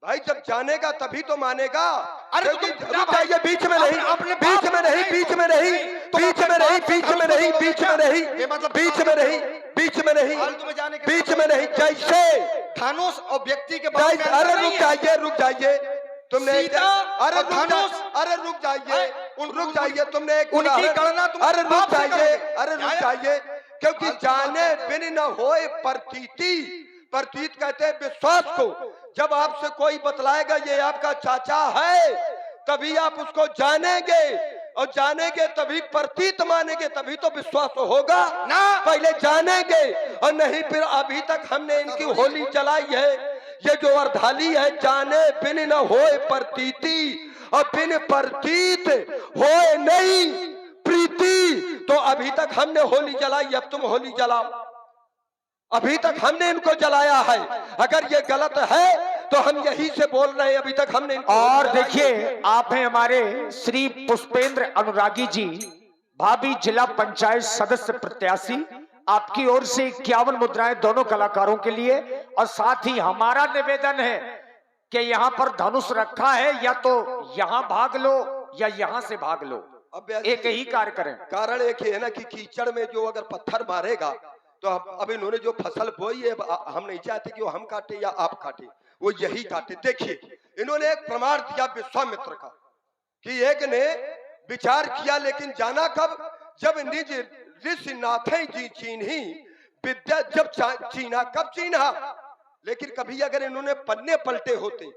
भाई जब जानेगा तभी तो मानेगा। अरे रुक जाइए, बीच में नहीं, अपने बीच में नहीं, बीच में नहीं, बीच में नहीं, बीच में नहीं, बीच में नहीं, बीच में नहीं, बीच में नहीं, बीच में नहीं। जैसे धनुष और व्यक्ति के अरे रुक जाइए, रुक जाइए। तुमने अरे धनुष, अरे रुक जाइए, रुक जाइए। तुमने एक उनकी गणना तुम अरे रुक जाइए, अरे रुक जाइए। क्योंकि जाने बिन न होए प्रतीति। प्रतीत कहते हैं विश्वास को। जब आपसे कोई बतलाएगा ये आपका चाचा है, तभी आप उसको जानेंगे, और जानेंगे तभी प्रतीत मानेंगे, तभी तो विश्वास होगा ना। पहले जानेंगे और नहीं फिर। अभी तक हमने इनकी होली जलाई है। ये जो अर्धाली है, जाने बिन न होए प्रतीति और बिन प्रतीत होए नहीं प्रीति। तो अभी तक हमने होली जलाई, अब तुम होली जलाओ। अभी तक हमने इनको जलाया है। अगर ये गलत है तो हम यही से बोल रहे हैं। अभी तक हमने और देखिए, आप हैं हमारे श्री पुष्पेंद्र अनुरागी जी, भाभी जिला पंचायत सदस्य प्रत्याशी। आपकी ओर से 51 मुद्राएं दोनों कलाकारों के लिए। और साथ ही हमारा निवेदन है कि यहाँ पर धनुष रखा है, या तो यहाँ भाग लो या यहाँ से भाग लो, एक ही कार्य करें। कारण एक ही है ना कि कीचड़ में जो अगर पत्थर मारेगा तो अब इन्होंने जो फसल बोई है, हम नहीं चाहते कि वो हम काटे या आप काटे, वो यही काटे। देखिए, इन्होंने एक प्रमाण दिया विश्वामित्र का कि एक ने विचार किया, लेकिन जाना कब? जब निज ऋषि नाथे जी चीन्ही विद्या। जब चीना, कब चीना? लेकिन कभी अगर इन्होंने पन्ने पलटे होते,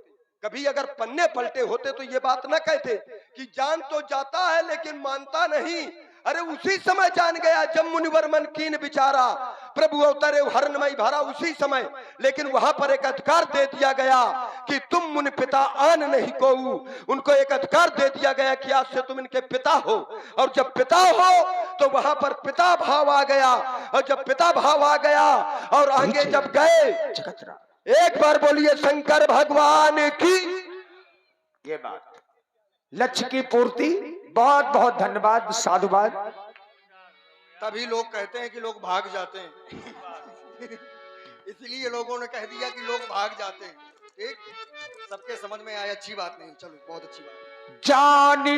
कभी अगर पन्ने पलटे होते तो ये बात न कहते कि जान तो जाता है लेकिन मानता नहीं। अरे उसी समय जान गया जब मुनिवर मन कीन विचारा, प्रभु अवतरे हरणमय भरा। उसी समय, लेकिन वहां पर एक अधिकार दे दिया गया कि तुम मुनि पिता आन नहीं को। उनको एक अधिकार दे दिया गया कि आज से तुम इनके पिता हो। और जब पिता हो तो वहां पर पिता भाव आ गया। और जब पिता भाव आ गया और आगे जब गए, एक बार बोलिए शंकर भगवान की। ये बात लक्ष्य की पूर्ति। बहुत बहुत धन्यवाद, साधुवाद। तभी लोग कहते हैं कि लोग भाग जाते हैं। इसलिए लोगों ने कह दिया कि लोग भाग जाते हैं। ठीक, सबके समझ में आया, अच्छी बात नहीं। चलो, बहुत अच्छी बात। जानी